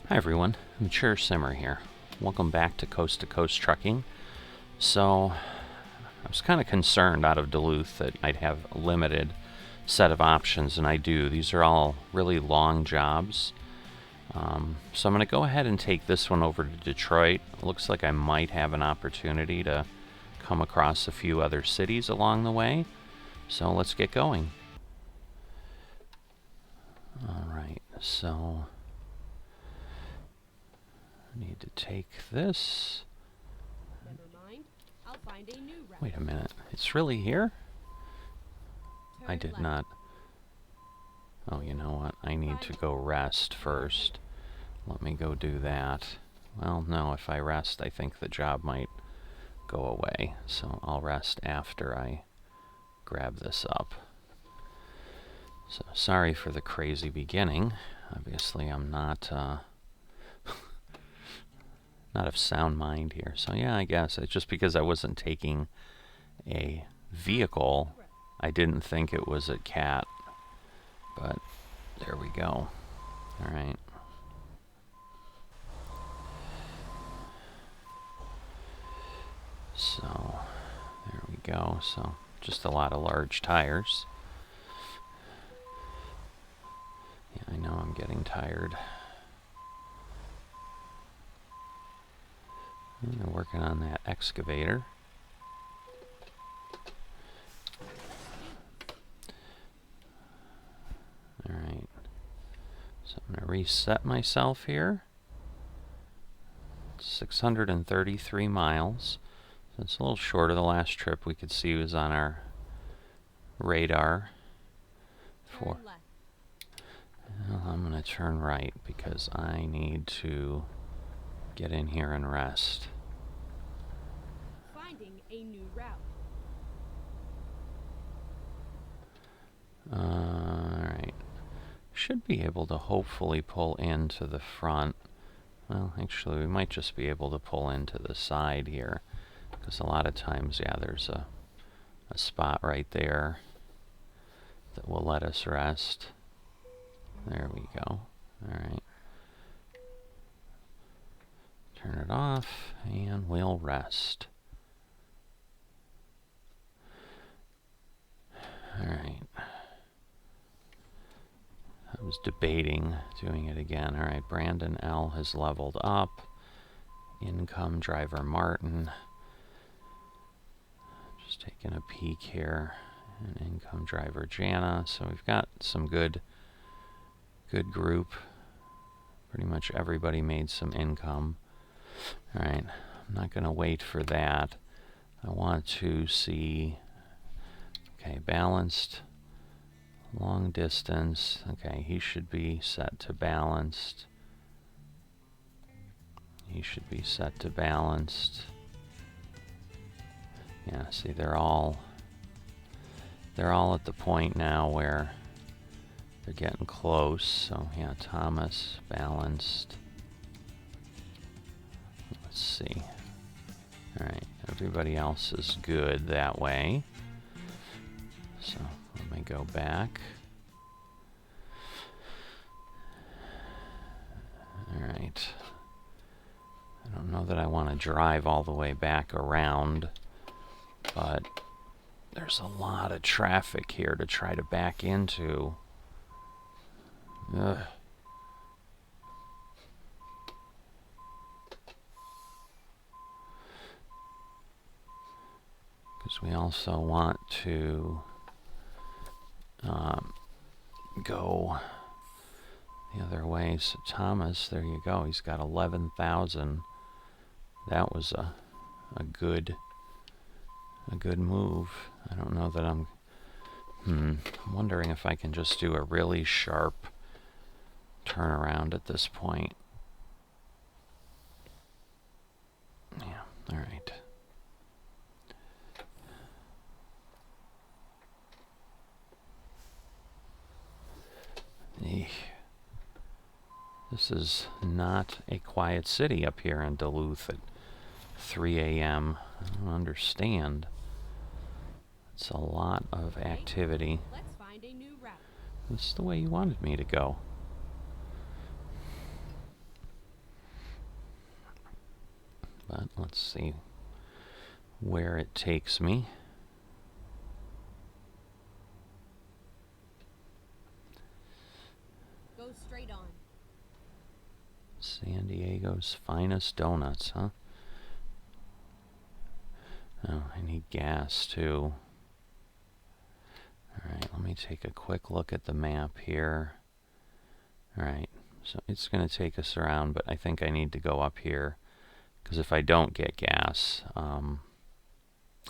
Hi everyone, Mature Simmer here. Welcome back to Coast Trucking. So, I was kind of concerned out of Duluth that I'd have a limited set of options, and I do. These are all really long jobs. So I'm going to go ahead and take this one over to Detroit. It looks like I might have an opportunity to come across a few other cities along the way. So let's get going. Alright, so I need to take this. Never mind. I'll find a new route. Wait a minute. It's really here? Turn I did left. not. Oh, you know what? I need to go rest first. Let me go do that. Well, no, if I rest, I think the job might go away. So I'll rest after I grab this up. So sorry for the crazy beginning. Obviously, I'm not not of sound mind here. So yeah, I guess it's just because I wasn't taking a vehicle, I didn't think it was a cat. But there we go. All right. So there we go. So just a lot of large tires. Yeah, I know I'm getting tired. I'm working on that excavator. Alright. So I'm going to reset myself here. 633 miles. So it's a little short of the last trip we could see was on our radar. Turn left. Well, I'm going to turn right because I need to get in here and rest. Finding a new route. Alright. Should be able to hopefully pull into the front. Well, actually, we might just be able to pull into the side here. Because a lot of times, yeah, there's a spot right there that will let us rest. There we go. Alright. Turn it off, and we'll rest. Alright. I was debating doing it again. Alright, Brandon L. has leveled up. Income driver Martin. Just taking a peek here. And income driver Jana. So we've got some good group. Pretty much everybody made some income. Alright, I'm not going to wait for that. I want to see, okay, balanced, long distance. Okay, he should be set to balanced. He should be set to balanced. Yeah, see, they're all at the point now where they're getting close. So yeah, Thomas balanced. Let's see. All right, everybody else is good that way. So let me go back. All right. I don't know that I want to drive all the way back around, but there's a lot of traffic here to try to back into. Ugh. Because we also want to go the other way. So Thomas, there you go. He's got 11,000. That was a good move. I don't know that I'm wondering if I can just do a really sharp turnaround at this point. Yeah, all right. This is not a quiet city up here in Duluth at 3 a.m. I don't understand. It's a lot of activity. Let's find a new route. This is the way you wanted me to go. let's see where it takes me. Go straight on. San Diego's finest donuts, huh? Oh, I need gas too. Alright, let me take a quick look at the map here. Alright, so it's going to take us around, but I think I need to go up here, because if I don't get gas,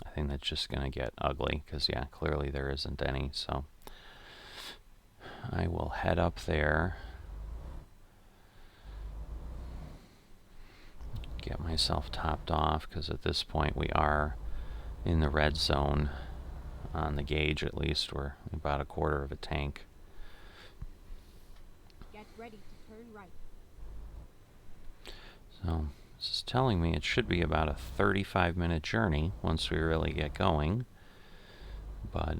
I think that's just going to get ugly, because yeah, clearly there isn't any, so I will head up there, get myself topped off, because at this point we are in the red zone. On the gauge, at least, we're about a quarter of a tank. Get ready to turn right. So this is telling me it should be about a 35-minute journey once we really get going. But,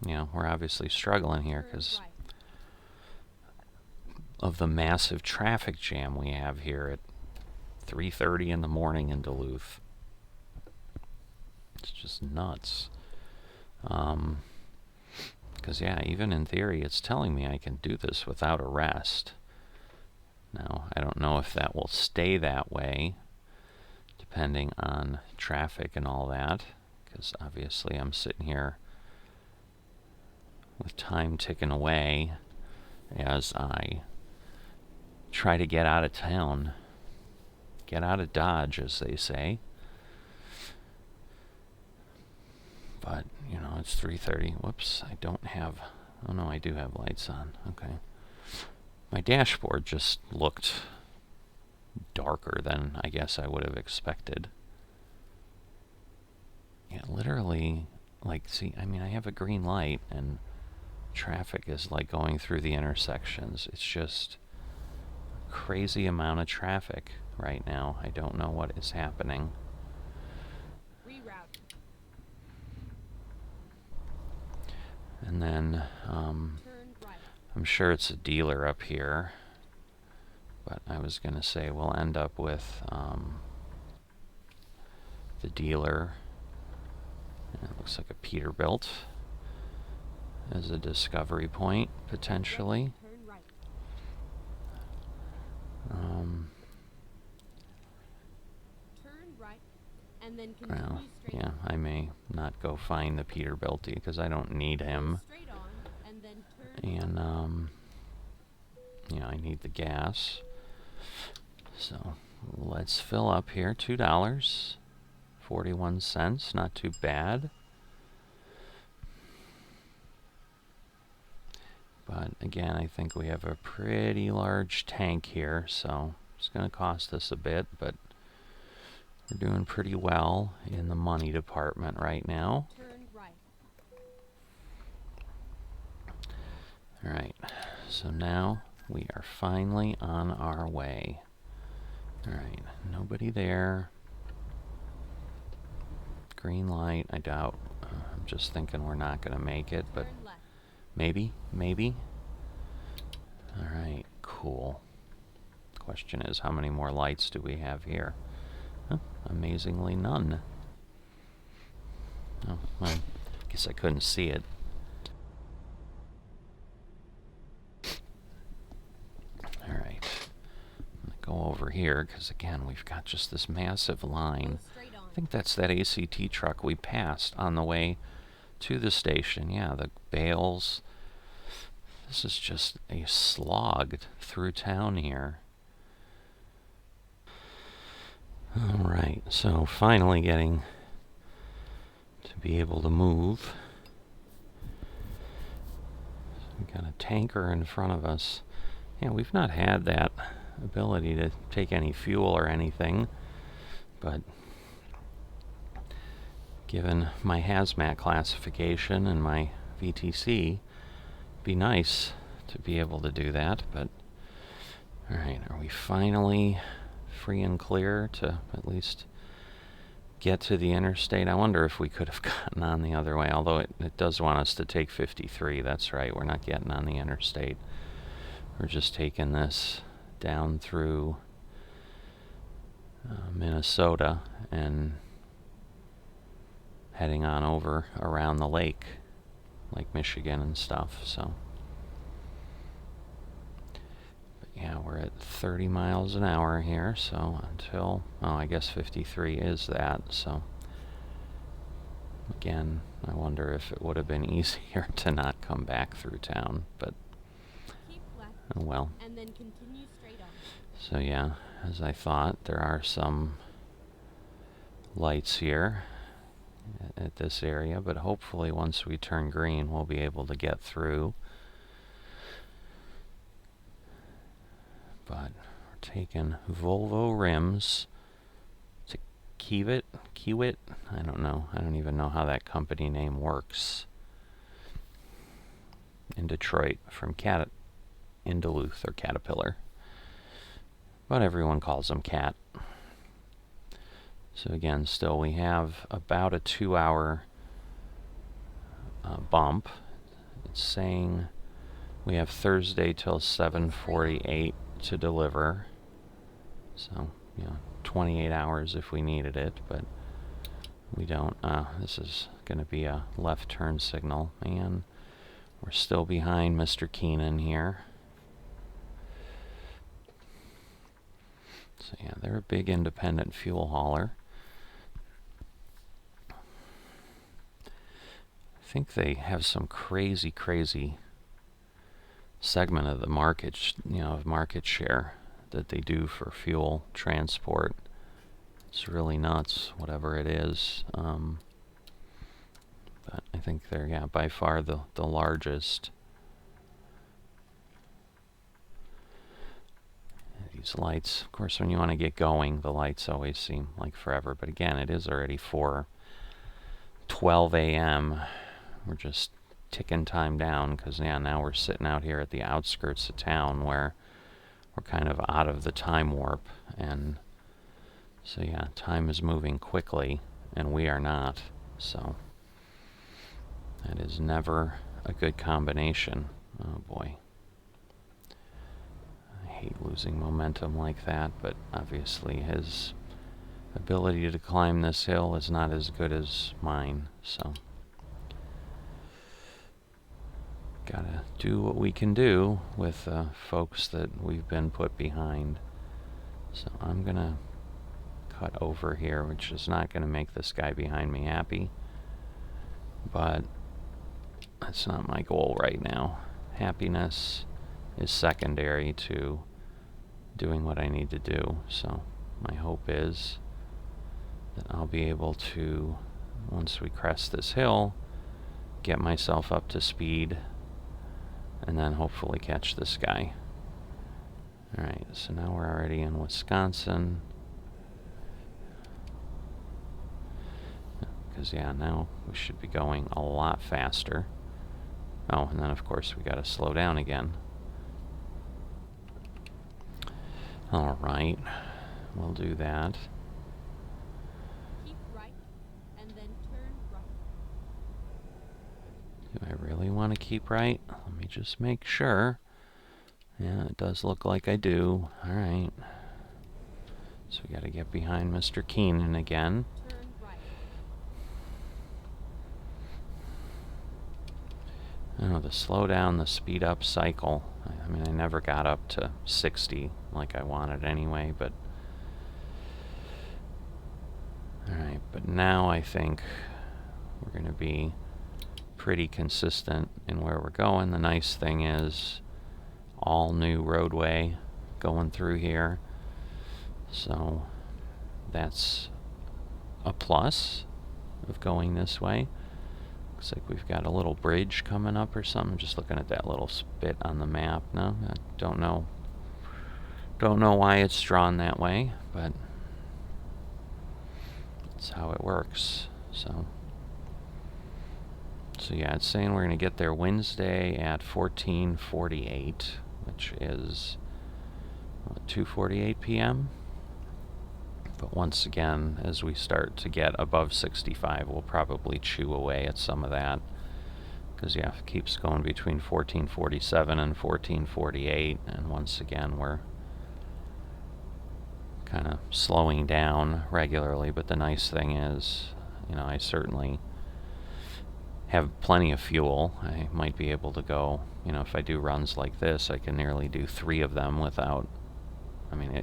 you know, we're obviously struggling here because of the massive traffic jam we have here at 3:30 in the morning in Duluth. It's just nuts. Because, yeah, even in theory, it's telling me I can do this without arrest. Now, I don't know if that will stay that way, depending on traffic and all that, because obviously I'm sitting here with time ticking away as I try to get out of town. Get out of Dodge, as they say. But, you know, it's 3:30. Whoops, I don't have... Oh, no, I do have lights on. Okay. My dashboard just looked darker than I guess I would have expected. Yeah, literally, like, see, I mean, I have a green light, and traffic is, like, going through the intersections. It's just a crazy amount of traffic right now. I don't know what is happening. And then, I'm sure it's a dealer up here, but I was going to say we'll end up with the dealer. And it looks like a Peterbilt as a discovery point, potentially. Turn right, and then continue Well, straight. yeah, I may not go find the Peterbilty because I don't need him. Straight on, and then turn. And, yeah, I need the gas. So let's fill up here. $2.41. Not too bad. But again, I think we have a pretty large tank here, so it's going to cost us a bit, but we're doing pretty well in the money department right now. Turn right. Alright, so now we are finally on our way. Alright, nobody there. Green light, I doubt. I'm just thinking we're not going to make it, but Turn left. maybe, maybe. Alright, cool. Question is, how many more lights do we have here? Huh, amazingly none. Oh, well, I guess I couldn't see it. Alright, I'm going to go over here, because again, we've got just this massive line. Go straight on. I think that's that ACT truck we passed on the way to the station. Yeah, the bales. This is just a slog through town here. Alright, so finally getting to be able to move. So we've got a tanker in front of us. Yeah, we've not had that ability to take any fuel or anything, but given my hazmat classification and my VTC, it'd be nice to be able to do that. But alright, are we finally free and clear to at least get to the interstate? I wonder if we could have gotten on the other way, although it does want us to take 53. That's right, we're not getting on the interstate. We're just taking this down through Minnesota and heading on over around the lake, Lake Michigan and stuff. So, but yeah, we're at 30 miles an hour here. So until, oh, I guess 53 is that. So again, I wonder if it would have been easier to not come back through town, but Keep left oh well. and then continue straight on. So yeah, as I thought, there are some lights here at this area, but hopefully once we turn green, we'll be able to get through. But we're taking Volvo rims to Kiewit, I don't know. I don't even know how that company name works. In Detroit, from in Duluth, or Caterpillar. But everyone calls them Cat. So again, still we have about a 2-hour bump. It's saying we have Thursday till 7:48 to deliver. So, 28 hours if we needed it, but we don't. This is going to be a left turn signal, and we're still behind Mr. Keenan here. So yeah, they're a big independent fuel hauler. I think they have some crazy segment of the market, of market share that they do for fuel transport. It's really nuts, whatever it is. But I think they're, by far the largest. These lights, of course, when you want to get going, the lights always seem like forever. But again, it is already 4:12 a.m. We're just ticking time down because now we're sitting out here at the outskirts of town where we're kind of out of the time warp, and so time is moving quickly and we are not. So that is never a good combination. Oh boy, I hate losing momentum like that, but obviously his ability to climb this hill is not as good as mine, so gotta do what we can do with folks that we've been put behind. So I'm gonna cut over here, which is not gonna make this guy behind me happy, but that's not my goal right now. Happiness is secondary to doing what I need to do. So my hope is that I'll be able to, once we crest this hill, get myself up to speed and then hopefully catch this guy. Alright, so now we're already in Wisconsin. Because now we should be going a lot faster. Oh, and then of course we gotta slow down again. Alright, we'll do that. Keep right and then turn right. Do I really want to keep right? Let me just make sure. Yeah, it does look like I do. Alright. So we gotta get behind Mr. Keenan again. Turn right. The slow down, the speed up cycle. I mean, I never got up to 60 like I wanted anyway, but alright, but now I think we're going to be pretty consistent in where we're going. The nice thing is all new roadway going through here, so that's a plus of going this way. Looks like we've got a little bridge coming up or something. Just looking at that little spit on the map. No, I don't know why it's drawn that way, but that's how it works. So yeah, it's saying we're going to get there Wednesday at 14:48, which is 2:48 p.m. But once again, as we start to get above 65, we'll probably chew away at some of that. Because, it keeps going between 14:47 and 14:48. And once again, we're kind of slowing down regularly, but the nice thing is, I certainly have plenty of fuel. I might be able to go, if I do runs like this, I can nearly do 3 of them without,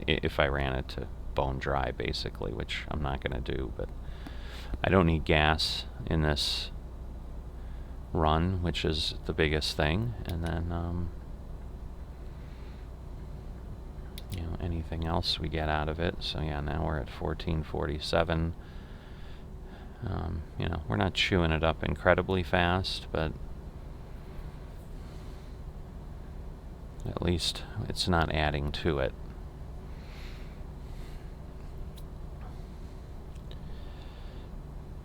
if I ran it to bone dry, basically, which I'm not going to do, but I don't need gas in this run, which is the biggest thing, and then, anything else we get out of it. So yeah, now we're at 1447. We're not chewing it up incredibly fast, but at least it's not adding to it.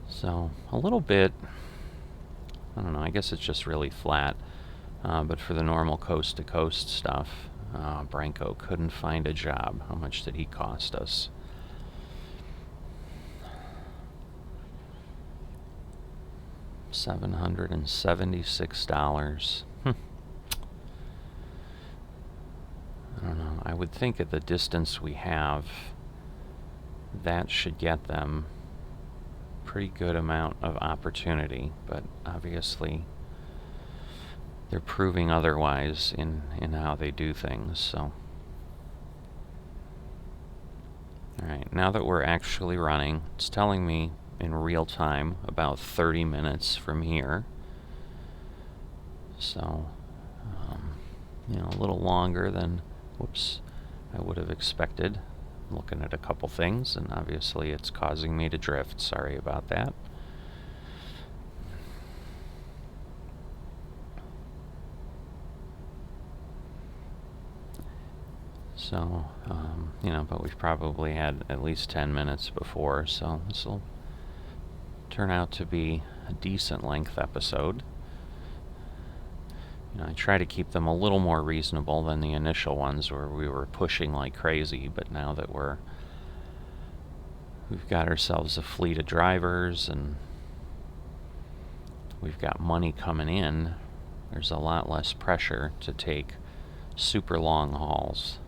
So a little bit, I don't know, I guess it's just really flat. But for the normal coast-to-coast stuff, Branko couldn't find a job. How much did he cost us? $776. I don't know. I would think at the distance we have, that should get them pretty good amount of opportunity, but obviously they're proving otherwise in how they do things. So alright, now that we're actually running, it's telling me in real time about 30 minutes from here. So a little longer than I would have expected. I'm looking at a couple things, and obviously it's causing me to drift. Sorry about that. So, but we've probably had at least 10 minutes before, so this will turn out to be a decent length episode. I try to keep them a little more reasonable than the initial ones where we were pushing like crazy, but now that we've got ourselves a fleet of drivers and we've got money coming in, there's a lot less pressure to take super long hauls.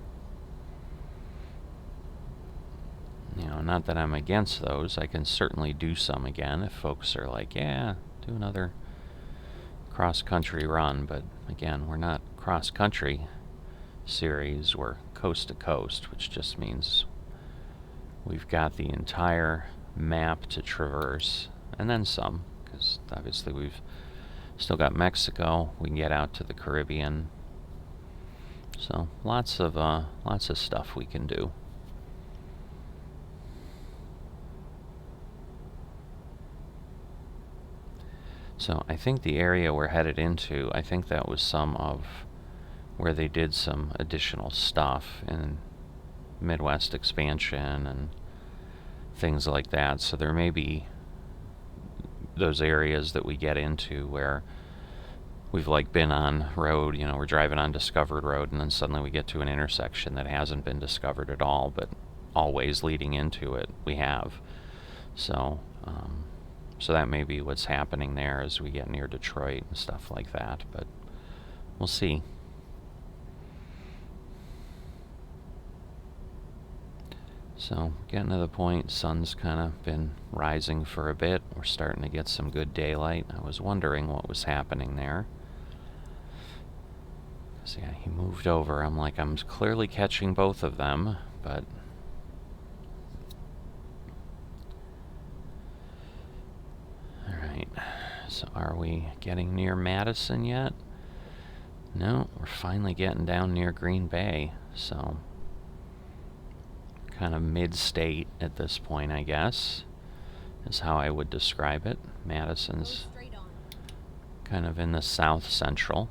Not that I'm against those. I can certainly do some again if folks are like, yeah, do another cross-country run, but again, we're not cross-country series, we're coast-to-coast, which just means we've got the entire map to traverse, and then some, because obviously we've still got Mexico, we can get out to the Caribbean, so lots of stuff we can do. So I think the area we're headed into, I think that was some of where they did some additional stuff in Midwest expansion and things like that. So there may be those areas that we get into where we've been on road, we're driving on discovered road, and then suddenly we get to an intersection that hasn't been discovered at all, but always leading into it we have. So so that may be what's happening there as we get near Detroit and stuff like that, but we'll see. So getting to the point, sun's kind of been rising for a bit. We're starting to get some good daylight. I was wondering what was happening there. So yeah, he moved over. I'm like, I'm clearly catching both of them, but alright, so are we getting near Madison yet? No, we're finally getting down near Green Bay, so kind of mid-state at this point, I guess, is how I would describe it. Madison's kind of in the south central.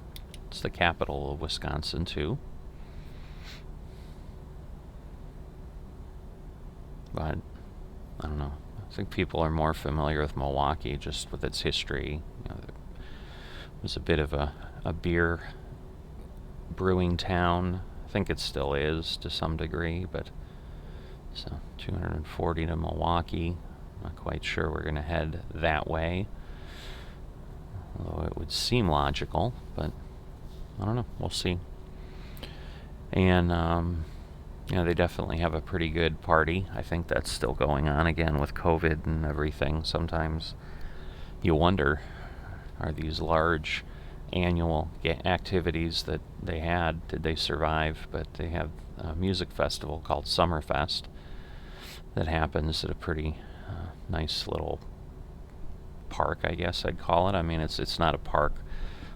It's the capital of Wisconsin, too. But, I don't know. I think people are more familiar with Milwaukee just with its history. It was a bit of a beer brewing town. I think it still is to some degree, but so 240 to Milwaukee. Not quite sure we're going to head that way, although it would seem logical, but I don't know. We'll see. And Yeah, they definitely have a pretty good party. I think that's still going on again with COVID and everything. Sometimes you wonder, are these large annual activities that they had, did they survive? But they have a music festival called Summerfest that happens at a pretty nice little park, I guess I'd call it. I mean, it's not a park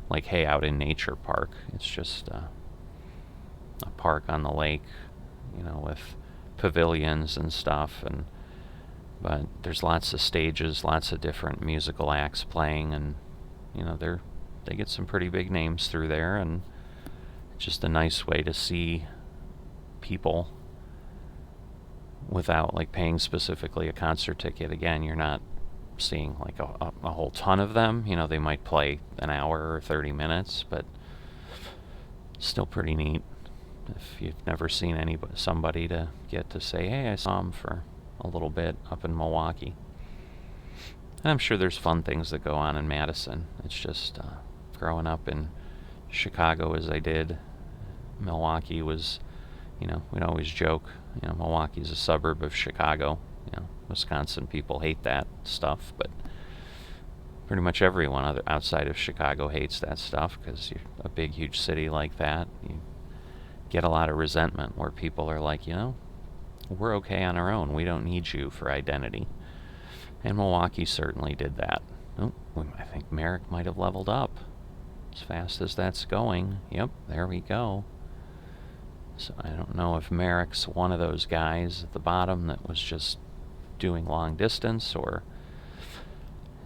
like, hey, out in nature park. It's just a park on the lake, with pavilions and stuff. But there's lots of stages, lots of different musical acts playing, and they get some pretty big names through there, and it's just a nice way to see people without like paying specifically a concert ticket. Again, you're not seeing like a whole ton of them. They might play an hour or 30 minutes, but still pretty neat if you've never seen somebody to get to say, hey, I saw him for a little bit up in Milwaukee. And I'm sure there's fun things that go on in Madison. It's just growing up in Chicago as I did, Milwaukee was, we'd always joke, Milwaukee's a suburb of Chicago. Wisconsin people hate that stuff, but pretty much everyone outside of Chicago hates that stuff, because you're a big, huge city like that. You get a lot of resentment where people are like, we're okay on our own. We don't need you for identity. And Milwaukee certainly did that. Oh, I think Merrick might have leveled up. As fast as that's going. Yep, there we go. So I don't know if Merrick's one of those guys at the bottom that was just doing long distance, or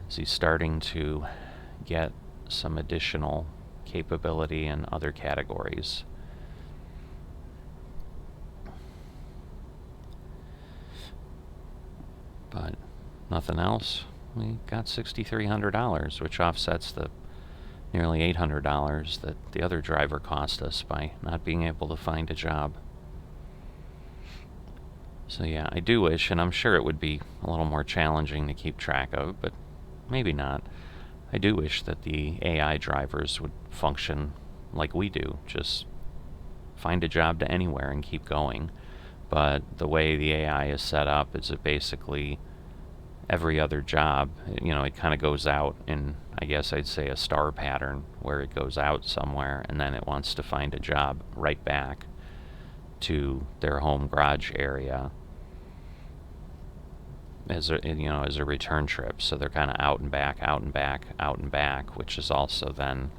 is he starting to get some additional capability in other categories? But nothing else. We got $6,300, which offsets the nearly $800 that the other driver cost us by not being able to find a job. So yeah, I do wish, and I'm sure it would be a little more challenging to keep track of, but maybe not. I do wish that the AI drivers would function like we do, just find a job to anywhere and keep going. But the way the AI is set up is it basically every other job, it kind of goes out in, I guess I'd say, a star pattern, where it goes out somewhere and then it wants to find a job right back to their home garage area as a return trip. So they're kind of out and back, out and back, out and back, which is also then,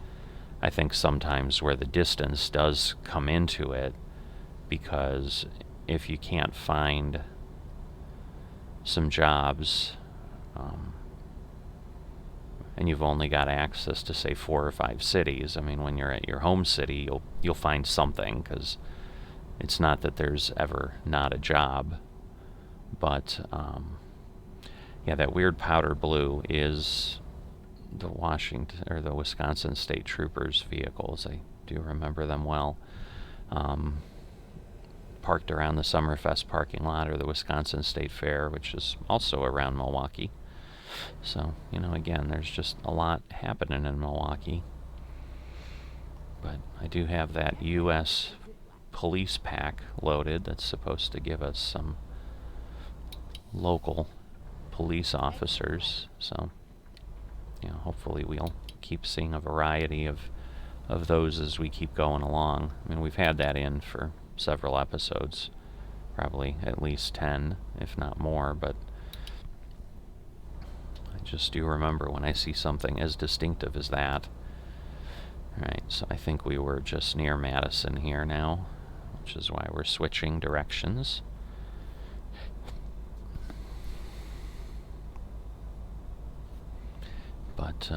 I think, sometimes where the distance does come into it, because if you can't find some jobs, and you've only got access to, say, 4 or 5 cities, I mean, when you're at your home city, you'll find something, because it's not that there's ever not a job. But yeah, that weird powder blue is the Wisconsin State Troopers vehicles. I do remember them well. Parked around the Summerfest parking lot, or the Wisconsin State Fair, which is also around Milwaukee. So, again, there's just a lot happening in Milwaukee. But I do have that U.S. police pack loaded that's supposed to give us some local police officers. So, hopefully we'll keep seeing a variety of those as we keep going along. I mean, we've had that in for several episodes, probably at least 10, if not more, but I just do remember when I see something as distinctive as that. Alright, so I think we were just near Madison here now, which is why we're switching directions. But,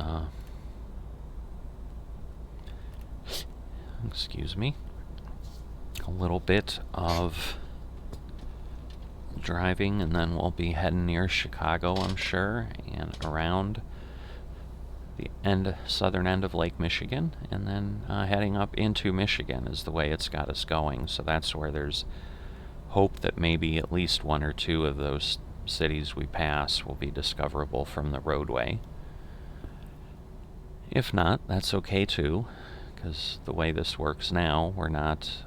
excuse me, a little bit of driving, and then we'll be heading near Chicago, I'm sure, and around the southern end of Lake Michigan, and then heading up into Michigan is the way it's got us going. So that's where there's hope that maybe at least 1 or 2 of those cities we pass will be discoverable from the roadway. If not, that's okay too, because the way this works now, we're not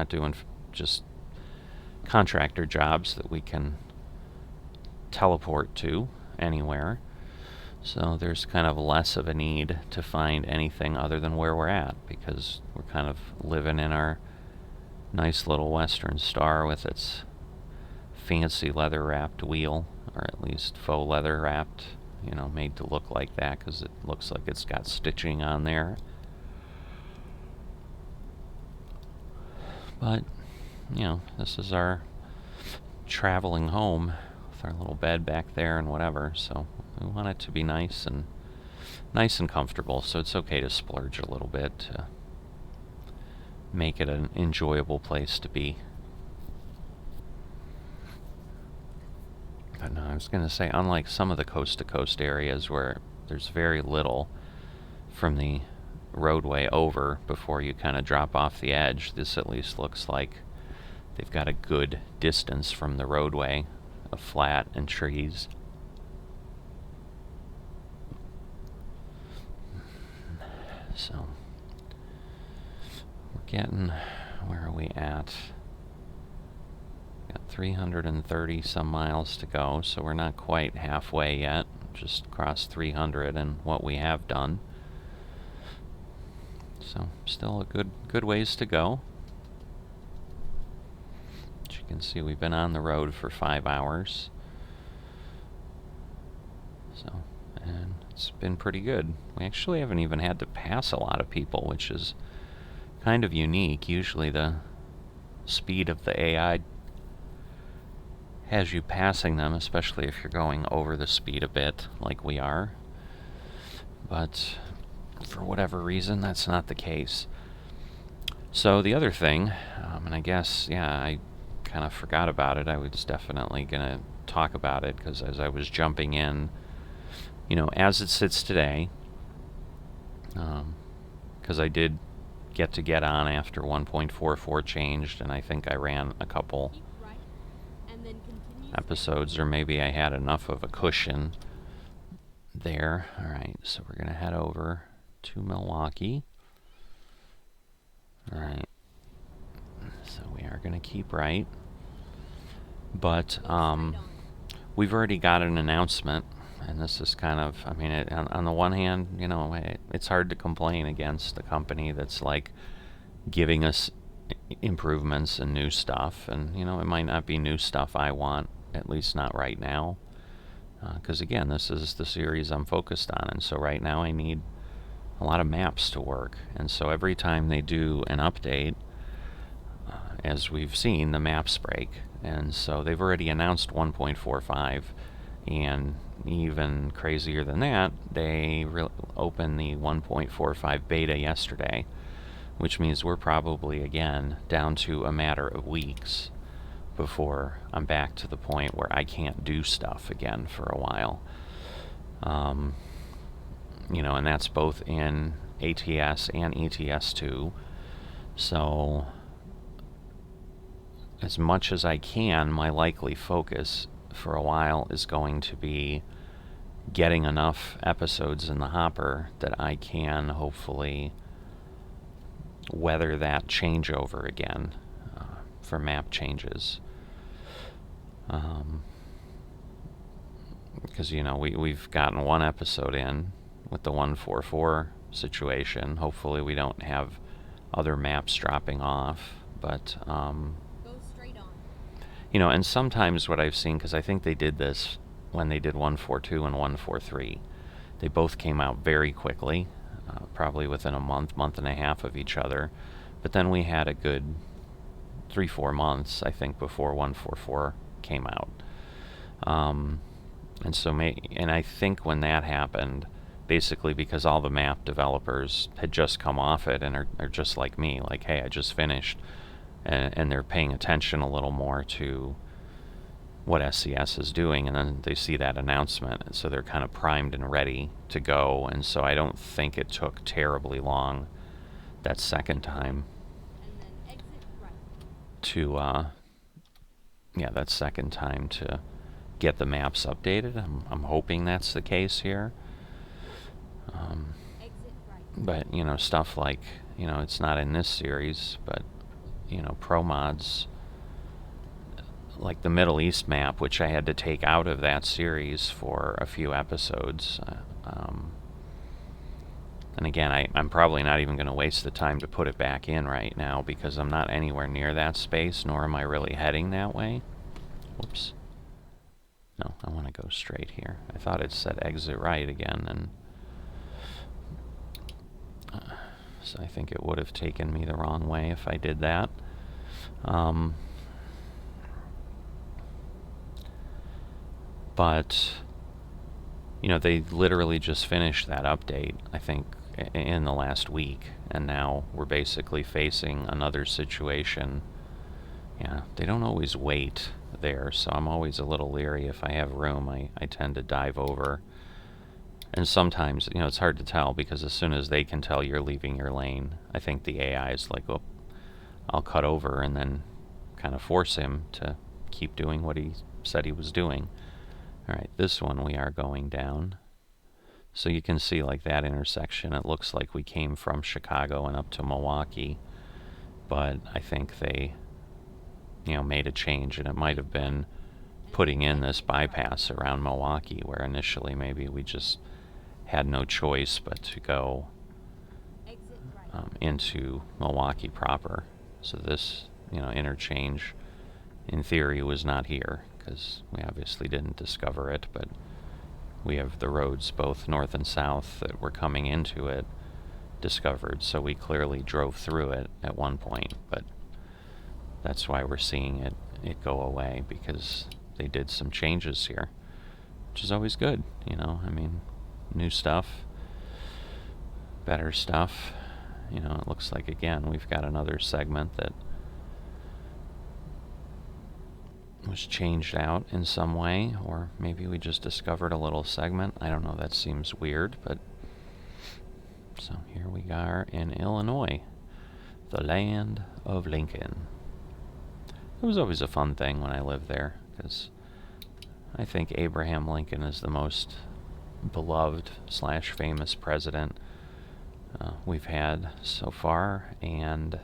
doing just contractor jobs that we can teleport to anywhere. So there's kind of less of a need to find anything other than where we're at, because we're kind of living in our nice little Western Star with its fancy leather wrapped wheel, or at least faux leather wrapped, made to look like that because it looks like it's got stitching on there. But, this is our traveling home with our little bed back there and whatever, so we want it to be nice and comfortable, so it's okay to splurge a little bit to make it an enjoyable place to be. But no, I was going to say, unlike some of the coast-to-coast areas where there's very little from the roadway over before you kind of drop off the edge, this at least looks like they've got a good distance from the roadway of flat and trees. So we're getting, where are we at? Got 330 some miles to go, so we're not quite halfway yet. Just crossed 300 and what we have done. So still a good ways to go. As you can see, we've been on the road for 5 hours. So, and it's been pretty good. We actually haven't even had to pass a lot of people, which is kind of unique. Usually the speed of the AI has you passing them, especially if you're going over the speed a bit, like we are. But for whatever reason, that's not the case. So the other thing, and I guess, I kind of forgot about it. I was definitely going to talk about it, because as I was jumping in, as it sits today, because I did get on after 1.44 changed, and I think I ran a couple episodes, or maybe I had enough of a cushion there. Alright, so we're going to head over to Milwaukee. Alright, so we are going to keep right. But we've already got an announcement, and this is kind of, on the one hand, it's hard to complain against a company that's like giving us improvements and new stuff, and it might not be new stuff I want, at least not right now, because again, this is the series I'm focused on, and so right now I need a lot of maps to work. And so every time they do an update, as we've seen, the maps break. And so they've already announced 1.45, and even crazier than that, they opened the 1.45 beta yesterday, which means we're probably again down to a matter of weeks before I'm back to the point where I can't do stuff again for a while. And that's both in ATS and ETS2. So as much as I can, my likely focus for a while is going to be getting enough episodes in the hopper that I can hopefully weather that changeover again for map changes. Because, we've gotten one episode in with the 144 situation. Hopefully we don't have other maps dropping off, but Go straight on. and sometimes what I've seen, because I think they did this when they did 142 and 143, they both came out very quickly, probably within a month and a half of each other, but then we had a good 3-4 months, I think, before 144 came out. And so and I think when that happened, basically because all the map developers had just come off it and are just like me, like, hey, I just finished, and they're paying attention a little more to what SCS is doing, and then they see that announcement, and so they're kind of primed and ready to go. And so I don't think it took terribly long that second time And then exit right. to get the maps updated. I'm hoping that's the case here. Exit right. But stuff like, it's not in this series, but pro mods, like the Middle East map, which I had to take out of that series for a few episodes. And again, I'm probably not even going to waste the time to put it back in right now because I'm not anywhere near that space, nor am I really heading that way. Whoops. No, I want to go straight here. I thought it said exit right again, and so I think it would have taken me the wrong way if I did that. But, you know, they literally just finished that update, I think, in the last week, and now we're basically facing another situation. Yeah, they don't always wait there, so I'm always a little leery. If I have room, I tend to dive over. And sometimes, you know, it's hard to tell because as soon as they can tell you're leaving your lane, I think the AI is like, oh, I'll cut over and then kind of force him to keep doing what he said he was doing. Alright, this one we are going down. So you can see like that intersection, it looks like we came from Chicago and up to Milwaukee. But I think they, you know, made a change, and it might have been putting in this bypass around Milwaukee where initially maybe we just had no choice but to go into Milwaukee proper. So this, you know, interchange in theory was not here because we obviously didn't discover it, but we have the roads both north and south that were coming into it discovered, so we clearly drove through it at one point, but that's why we're seeing it go away, because they did some changes here, which is always good, you know. I mean, new stuff, better stuff. You know, it looks like again we've got another segment that was changed out in some way, or maybe we just discovered a little segment. I don't know, that seems weird, but so here we are in Illinois, the land of Lincoln. It was always a fun thing when I lived there, because I think Abraham Lincoln is the most beloved / famous president we've had so far, and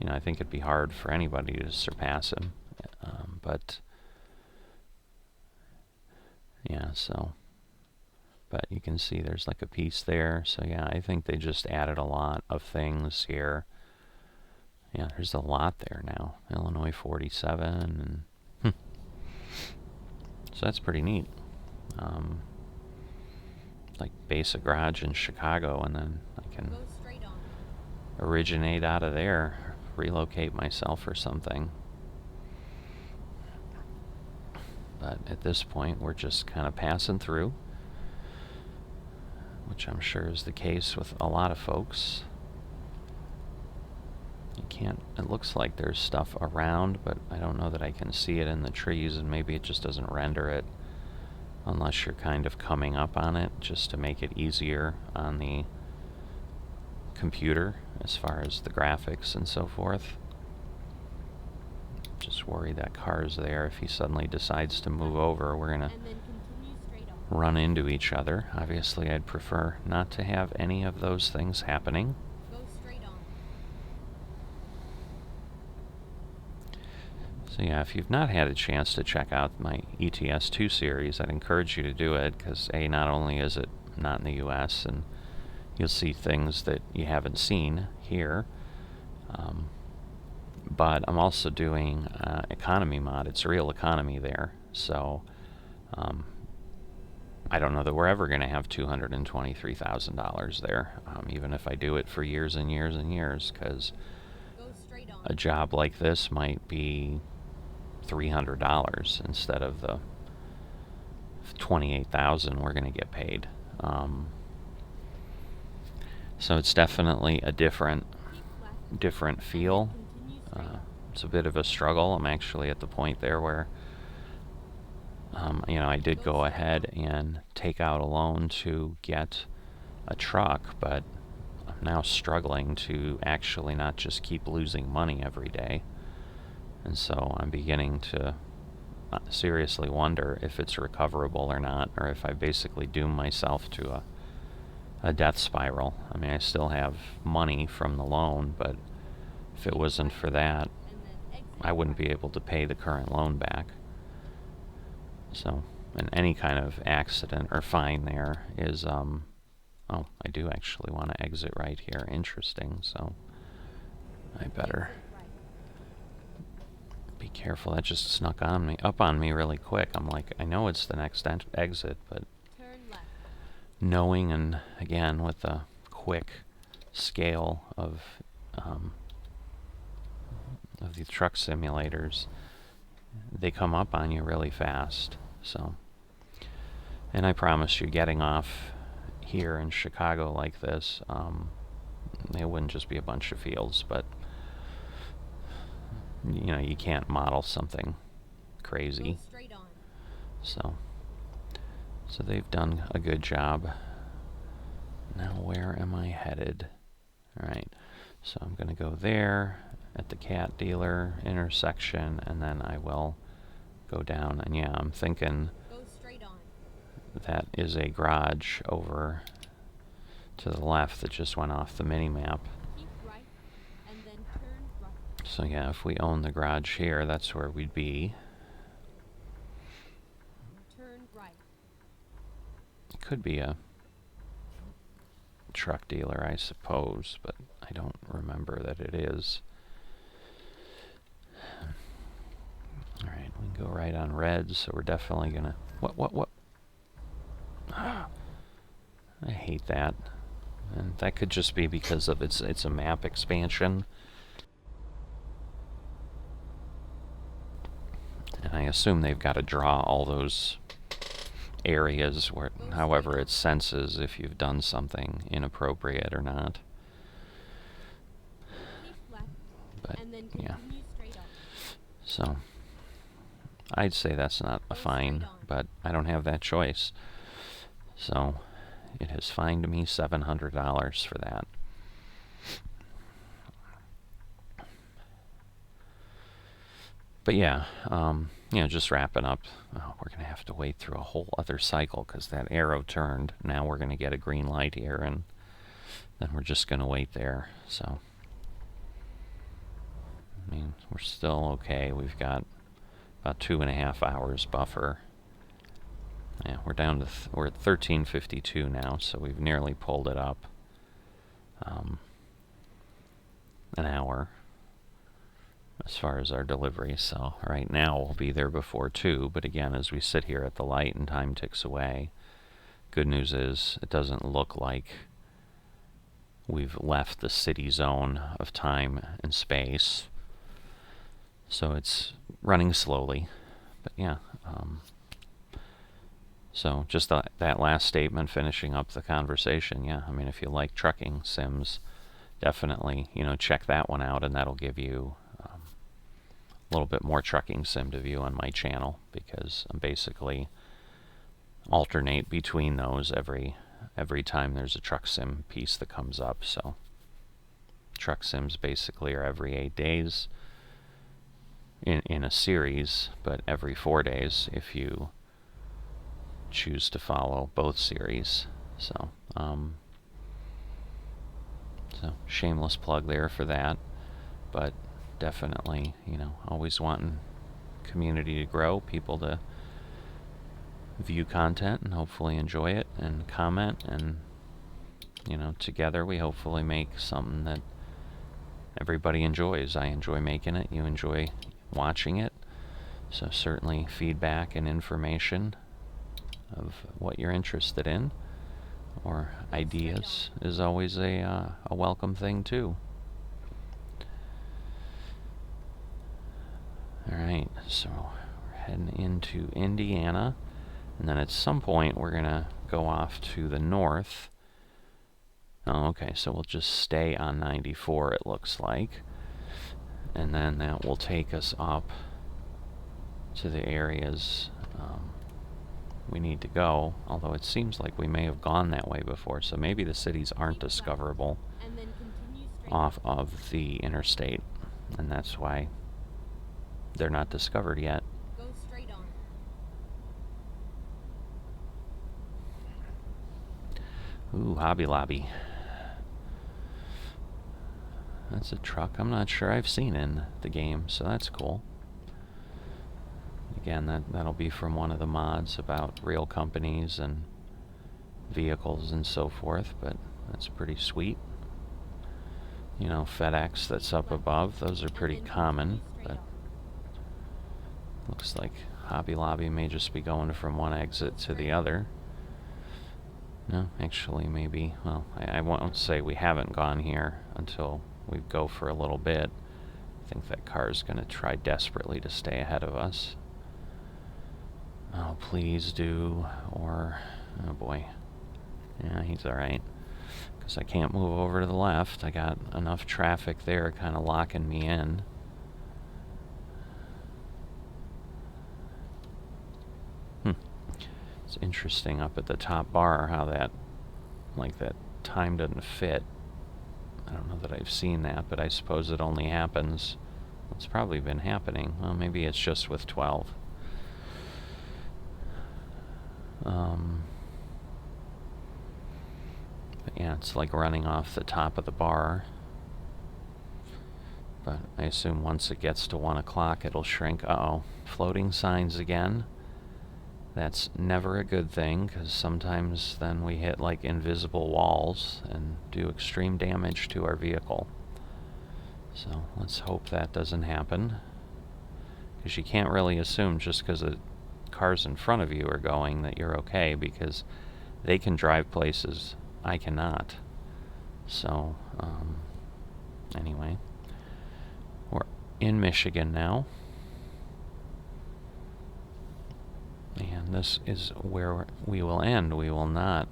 you know, I think it'd be hard for anybody to surpass him. But yeah, so, but you can see there's like a piece there. So yeah, I think they just added a lot of things here. Yeah, there's a lot there now. Illinois 47, and so that's pretty neat. Like base a garage in Chicago, and then I can originate out of there, relocate myself or something. But at this point, we're just kind of passing through, which I'm sure is the case with a lot of folks. You can't, it looks like there's stuff around, but I don't know that I can see it in the trees, and maybe it just doesn't render it unless you're kind of coming up on it, just to make it easier on the computer as far as the graphics and so forth. Just worry that car's there. If he suddenly decides to move over, we're gonna run into each other. Obviously, I'd prefer not to have any of those things happening. So yeah, if you've not had a chance to check out my ETS2 series, I'd encourage you to do it, because A, not only is it not in the US, and you'll see things that you haven't seen here, but I'm also doing economy mod. It's real economy there, so I don't know that we're ever going to have $223,000 there, even if I do it for years and years and years, because a job like this might be $300 instead of the $28,000 we're going to get paid. So it's definitely a different feel. It's a bit of a struggle. I'm actually at the point there where you know, I did go ahead and take out a loan to get a truck, but I'm now struggling to actually not just keep losing money every day. And so I'm beginning to seriously wonder if it's recoverable or not, or if I basically doom myself to a death spiral. I mean, I still have money from the loan, but if it wasn't for that, I wouldn't be able to pay the current loan back. So, and any kind of accident or fine there is, oh, I do actually want to exit right here. Interesting, so I better be careful. That just snuck up on me really quick. I'm like, I know it's the next exit, but knowing, and again, with the quick scale of the truck simulators, they come up on you really fast. So, and I promise you, getting off here in Chicago like this, it wouldn't just be a bunch of fields, but you know, you can't model something crazy. So they've done a good job. Now where am I headed? Alright, so I'm going to go there at the cat dealer intersection, and then I will go down. And yeah, I'm thinking that is a garage over to the left that just went off the mini-map. So yeah, if we own the garage here, that's where we'd be. It could be a truck dealer, I suppose, but I don't remember that it is. Alright, we can go right on red, so we're definitely gonna... What? I hate that. And that could just be because of it's a map expansion. And I assume they've got to draw all those areas where, however it senses if you've done something inappropriate or not. But yeah, so I'd say that's not a fine, but I don't have that choice. So it has fined me $700 for that. But yeah, you know, just wrapping up. Oh, we're going to have to wait through a whole other cycle because that arrow turned. Now we're going to get a green light here, and then we're just going to wait there. So, I mean, we're still okay. We've got about 2.5 hours buffer. Yeah, we're down to we're at 13:52 now, so we've nearly pulled it up an hour as far as our delivery. So right now we'll be there before 2, but again, as we sit here at the light and time ticks away, good news is it doesn't look like we've left the city zone of time and space. So it's running slowly, but yeah. So just that last statement, finishing up the conversation, yeah, I mean, if you like trucking sims, definitely, you know, check that one out, and that'll give you a little bit more trucking sim to view on my channel, because I'm basically alternate between those every time there's a truck sim piece that comes up. So truck sims basically are every 8 days in a series, but every 4 days if you choose to follow both series. So so shameless plug there for that, but definitely, you know, always wanting community to grow, people to view content and hopefully enjoy it and comment, and you know, together we hopefully make something that everybody enjoys. I enjoy making it, you enjoy watching it, so certainly feedback and information of what you're interested in or ideas is always a welcome thing too. Alright, so we're heading into Indiana, and then at some point we're gonna go off to the north. Oh, okay, so we'll just stay on 94, it looks like, and then that will take us up to the areas we need to go, although it seems like we may have gone that way before, so maybe the cities aren't discoverable off of the interstate, and that's why they're not discovered yet. Ooh, Hobby Lobby. That's a truck I'm not sure I've seen in the game, so that's cool. Again, that'll be from one of the mods about real companies and vehicles and so forth, but that's pretty sweet. You know, FedEx that's up above, those are pretty common, but looks like Hobby Lobby may just be going from one exit to the other. No, actually maybe, well, I won't say we haven't gone here until we go for a little bit. I think that car's going to try desperately to stay ahead of us. Oh, please do, or, oh boy. Yeah, he's alright. Because I can't move over to the left. I got enough traffic there kind of locking me in. It's interesting up at the top bar how that, like, that time doesn't fit. I don't know that I've seen that, but I suppose it only happens. It's probably been happening. Well, maybe it's just with 12. But yeah, it's like running off the top of the bar. But I assume once it gets to 1 o'clock, it'll shrink. Uh-oh, floating signs again. That's never a good thing, because sometimes then we hit like invisible walls and do extreme damage to our vehicle. So let's hope that doesn't happen. Because you can't really assume just because the cars in front of you are going that you're okay, because they can drive places I cannot. So, anyway, we're in Michigan now. And this is where we will end. We will not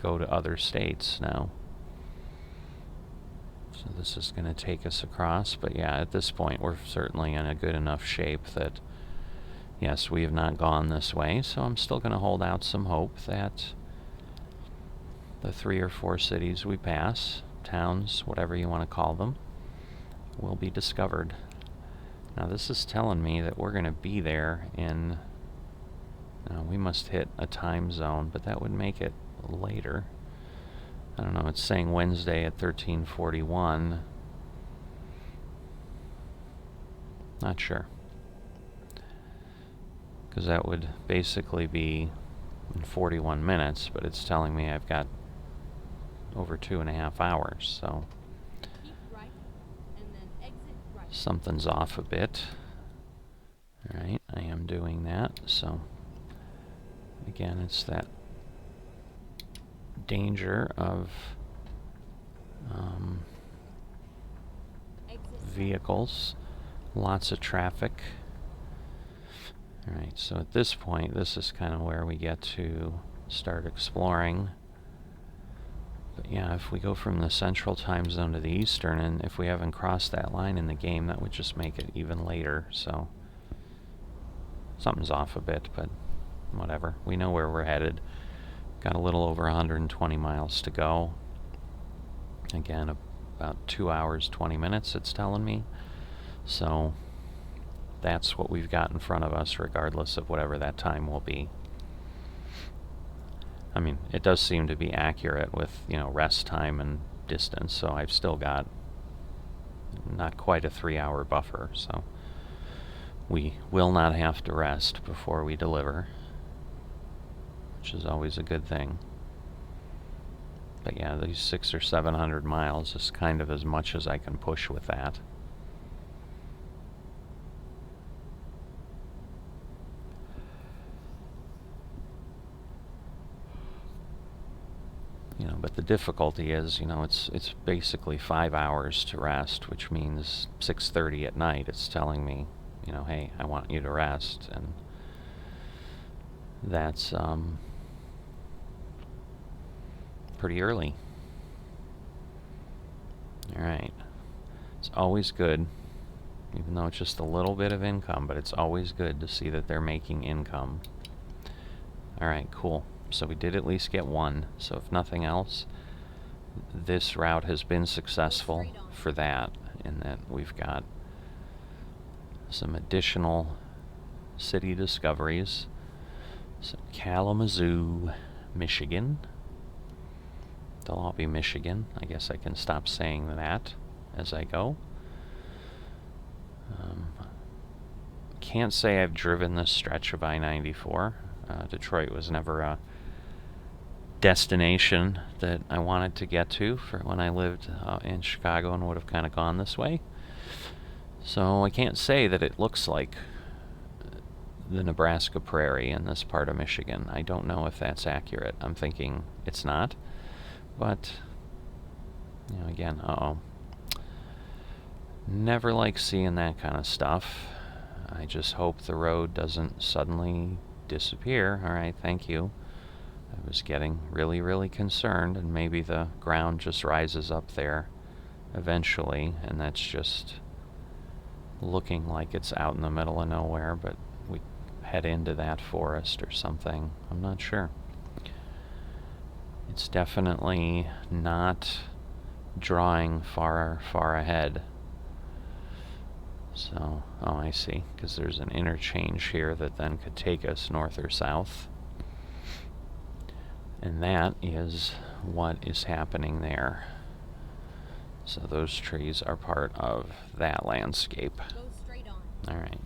go to other states now. So this is going to take us across. But yeah, at this point, we're certainly in a good enough shape that, yes, we have not gone this way. So I'm still going to hold out some hope that the 3 or 4 cities we pass, towns, whatever you want to call them, will be discovered. Now this is telling me that we're going to be there in... we must hit a time zone, but that would make it later. I don't know, it's saying Wednesday at 13:41. Not sure. Because that would basically be in 41 minutes, but it's telling me I've got over 2.5 hours, so Keep right, and then exit right. something's off a bit. Alright, I am doing that, so again, it's that danger of vehicles, lots of traffic. Alright, so at this point, this is kind of where we get to start exploring. But yeah, if we go from the central time zone to the eastern, and if we haven't crossed that line in the game, that would just make it even later, so something's off a bit, but whatever. We know where we're headed. Got a little over 120 miles to go. Again, about 2 hours, 20 minutes, it's telling me. So that's what we've got in front of us, regardless of whatever that time will be. I mean, it does seem to be accurate with, you know, rest time and distance, so I've still got not quite a 3-hour buffer, so we will not have to rest before we deliver, which is always a good thing. But yeah, these 600 or 700 miles is kind of as much as I can push with that. You know, but the difficulty is, you know, it's basically 5 hours to rest, which means 6:30 at night it's telling me, you know, hey, I want you to rest, and that's pretty early. Alright. It's always good, even though it's just a little bit of income, but it's always good to see that they're making income. Alright, cool. So we did at least get one. So if nothing else, this route has been successful for that, in that we've got some additional city discoveries. So Kalamazoo, Michigan. They'll all be Michigan. I guess I can stop saying that. as I go. Can't say I've driven this stretch of I-94. Detroit was never a destination that I wanted to get to for when I lived in Chicago and would have kind of gone this way. So I can't say that it looks like the Nebraska prairie in this part of Michigan. I don't know if that's accurate. I'm thinking it's not. But, you know, again, never like seeing that kind of stuff. I just hope the road doesn't suddenly disappear. All right, thank you. I was getting really, really concerned, and maybe the ground just rises up there eventually, and that's just looking like it's out in the middle of nowhere, but we head into that forest or something. I'm not sure. It's definitely not drawing far, far ahead. So, oh, I see, because there's an interchange here that then could take us north or south. And that is what is happening there. So those trees are part of that landscape. Go straight on. All right.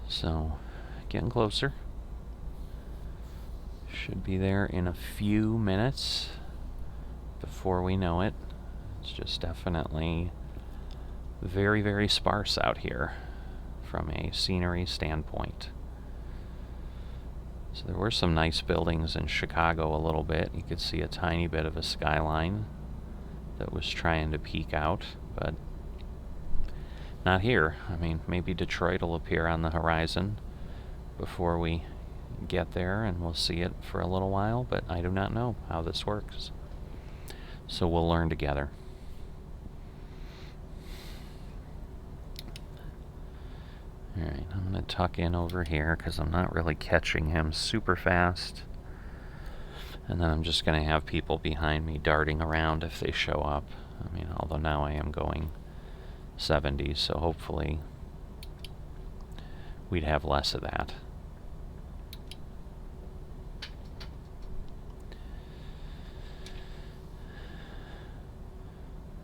So, getting closer. Should be there in a few minutes before we know it. It's just definitely very, very sparse out here from a scenery standpoint. So there were some nice buildings in Chicago a little bit. You could see a tiny bit of a skyline that was trying to peek out, but not here. I mean, maybe Detroit will appear on the horizon before we get there, and we'll see it for a little while, but I do not know how this works. So we'll learn together. Alright, I'm going to tuck in over here because I'm not really catching him super fast. And then I'm just going to have people behind me darting around if they show up. I mean, although now I am going 70, so hopefully we'd have less of that.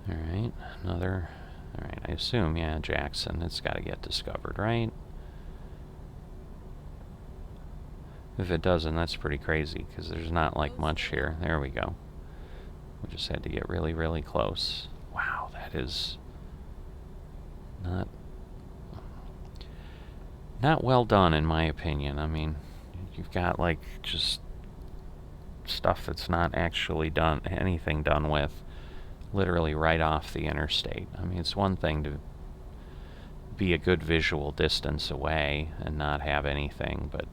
Alright, another... Alright, I assume, yeah, Jackson. It's got to get discovered, right? If it doesn't, that's pretty crazy, because there's not like much here. There we go. We just had to get really, really close. Wow, that is not well done, in my opinion. I mean, you've got like just stuff that's not actually done, anything done with, literally right off the interstate. I mean, it's one thing to be a good visual distance away and not have anything, but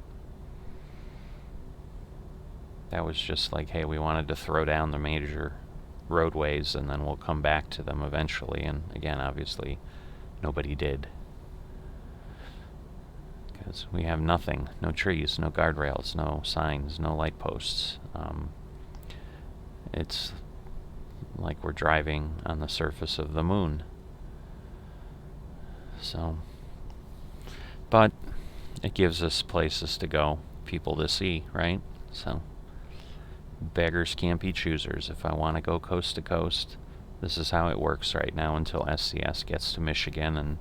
that was just like, hey, we wanted to throw down the major roadways and then we'll come back to them eventually. And again, obviously, nobody did. Because we have nothing. No trees, no guardrails, no signs, no light posts. It's like we're driving on the surface of the moon. So, but it gives us places to go, people to see, right? So, beggars can't be choosers. If I want to go coast to coast, this is how it works right now until SCS gets to Michigan and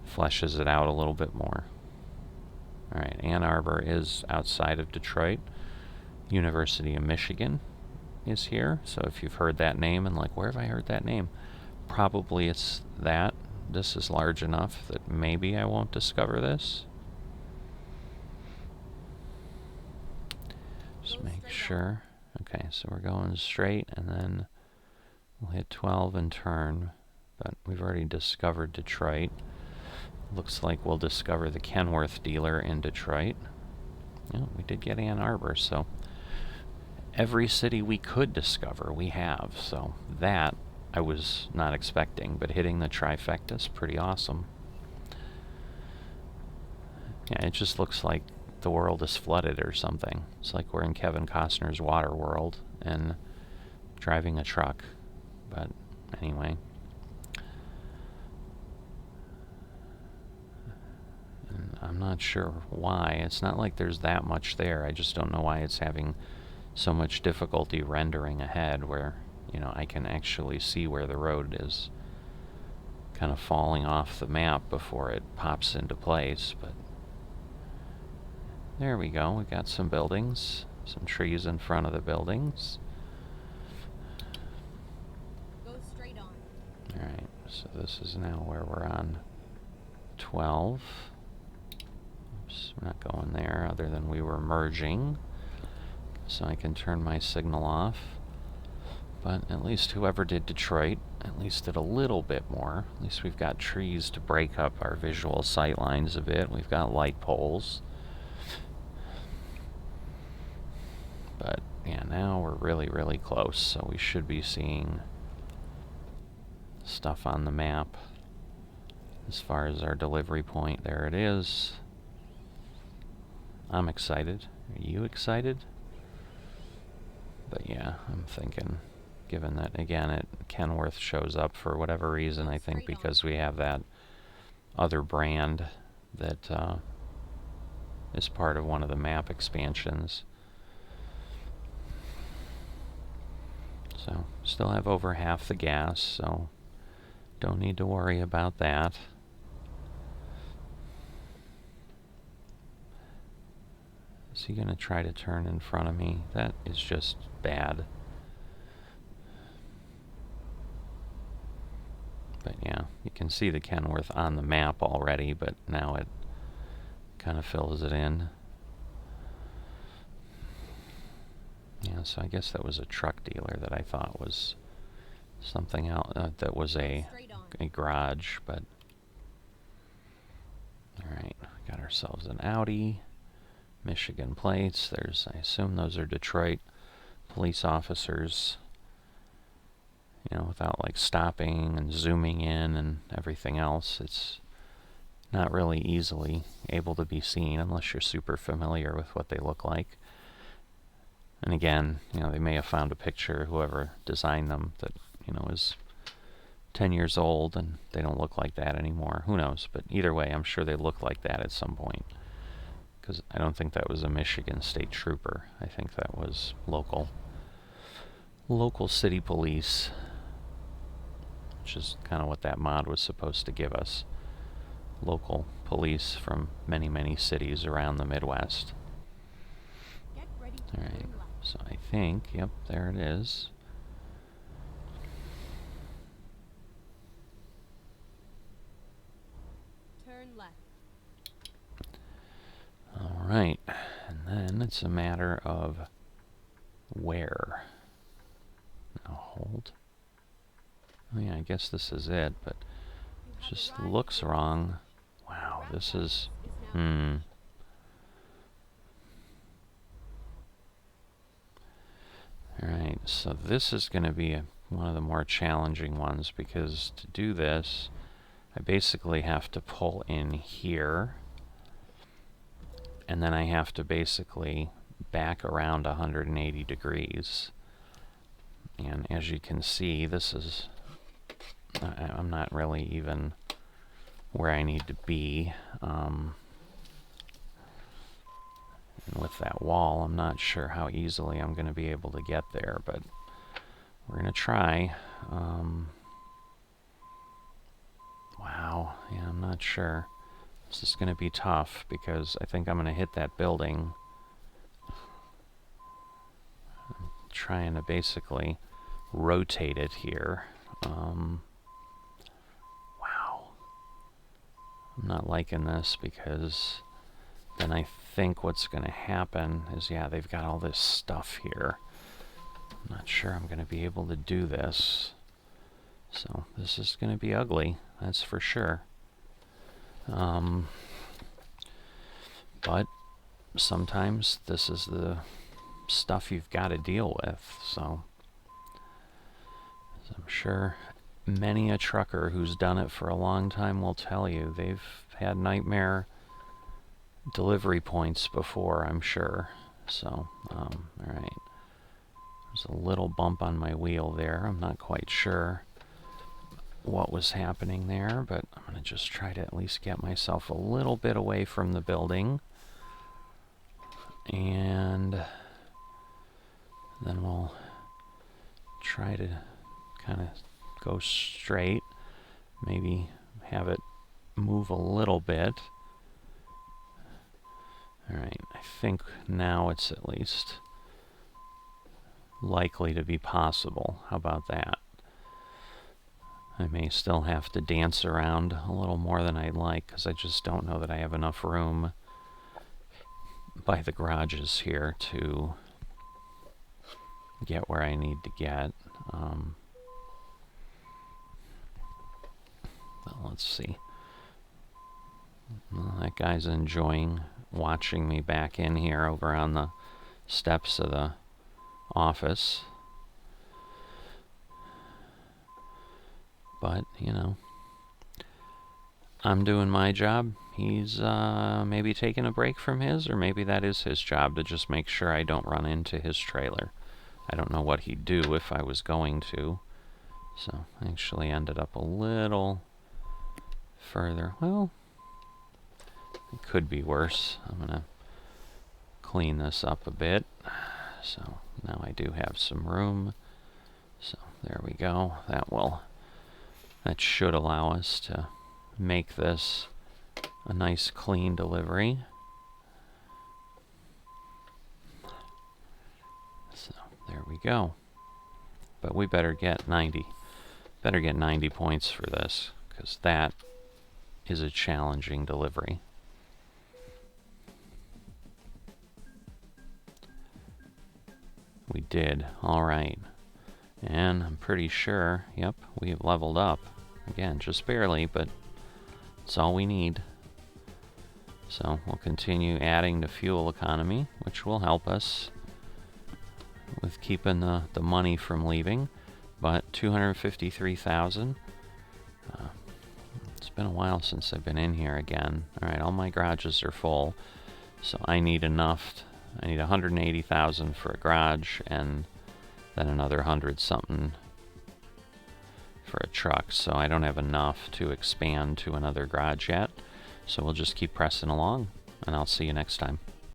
fleshes it out a little bit more. Alright, Ann Arbor is outside of Detroit. University of Michigan is here. So if you've heard that name and like, where have I heard that name? Probably it's that. This is large enough that maybe I won't discover this. Just make sure. Okay, so we're going straight and then we'll hit 12 and turn. But we've already discovered Detroit. Looks like we'll discover the Kenworth dealer in Detroit. Yeah, we did get Ann Arbor, so every city we could discover, we have. So that I was not expecting, but hitting the trifecta is pretty awesome. Yeah, it just looks like the world is flooded or something. It's like we're in Kevin Costner's Water World and driving a truck. But anyway. And I'm not sure why. It's not like there's that much there. I just don't know why it's having so much difficulty rendering ahead where, I can actually see where the road is kind of falling off the map before it pops into place. But there we go. We got some buildings, some trees in front of the buildings. Go straight on. Alright, so this is now where we're on 12. Oops, we're not going there other than we were merging. So I can turn my signal off. But at least whoever did Detroit at least did a little bit more. At least we've got trees to break up our visual sight lines a bit. We've got light poles. But yeah, now we're really, really close. So we should be seeing stuff on the map. As far as our delivery point, there it is. I'm excited. Are you excited? But yeah, I'm thinking, given that, again, Kenworth shows up for whatever reason, I think because we have that other brand that is part of one of the map expansions. So, still have over half the gas, so don't need to worry about that. Is he going to try to turn in front of me? That is just bad. But yeah, you can see the Kenworth on the map already, but now it kind of fills it in. Yeah, so I guess that was a truck dealer that I thought was something else, that was a garage, but alright, got ourselves an Audi. Michigan plates. I assume those are Detroit police officers, without like stopping and zooming in and everything else. It's not really easily able to be seen unless you're super familiar with what they look like. And again, they may have found a picture, whoever designed them, that, is 10 years old and they don't look like that anymore. Who knows? But either way, I'm sure they looked like that at some point. Because I don't think that was a Michigan State Trooper. I think that was local city police, which is kind of what that mod was supposed to give us. Local police from many, many cities around the Midwest. Alright, so I think, yep, there it is. Turn left. Alright, and then it's a matter of where. Now hold. Oh yeah, I guess this is it, but it just looks wrong. Wow, this is... Alright, so this is going to be one of the more challenging ones, because to do this, I basically have to pull in here. And then I have to basically back around 180 degrees. And as you can see, this is... I'm not really even where I need to be. And with that wall, I'm not sure how easily I'm going to be able to get there, but we're going to try. Wow, yeah, I'm not sure. This is going to be tough because I think I'm going to hit that building. I'm trying to basically rotate it here. Wow. I'm not liking this because then I think what's going to happen is, yeah, they've got all this stuff here. I'm not sure I'm going to be able to do this. So this is going to be ugly, that's for sure. But sometimes this is the stuff you've got to deal with, so as I'm sure many a trucker who's done it for a long time will tell you, they've had nightmare delivery points before, I'm sure. So, alright. There's a little bump on my wheel there. I'm not quite sure what was happening there, but I'm going to just try to at least get myself a little bit away from the building. And Then we'll try to kind of go straight. Maybe have it move a little bit. Alright, I think now it's at least likely to be possible. How about that? I may still have to dance around a little more than I'd like, because I just don't know that I have enough room by the garages here to get where I need to get. Well, let's see. Well, that guy's enjoying watching me back in here over on the steps of the office. But, you know, I'm doing my job. He's maybe taking a break from his, or maybe that is his job, to just make sure I don't run into his trailer. I don't know what he'd do if I was going to. So I actually ended up a little further. Well, it could be worse. I'm going to clean this up a bit. So now I do have some room. So there we go. That should allow us to make this a nice clean delivery. So there we go. But we better get 90. Better get 90 points for this, because that is a challenging delivery. We did. All right. And I'm pretty sure, yep, we have leveled up. Again, just barely, but it's all we need. So we'll continue adding to fuel economy, which will help us with keeping the money from leaving. But 253,000. It's been a while since I've been in here again. All right, all my garages are full, so I need enough. I need 180,000 for a garage, and then another 100 something for a truck. So I don't have enough to expand to another garage yet. So we'll just keep pressing along, and I'll see you next time.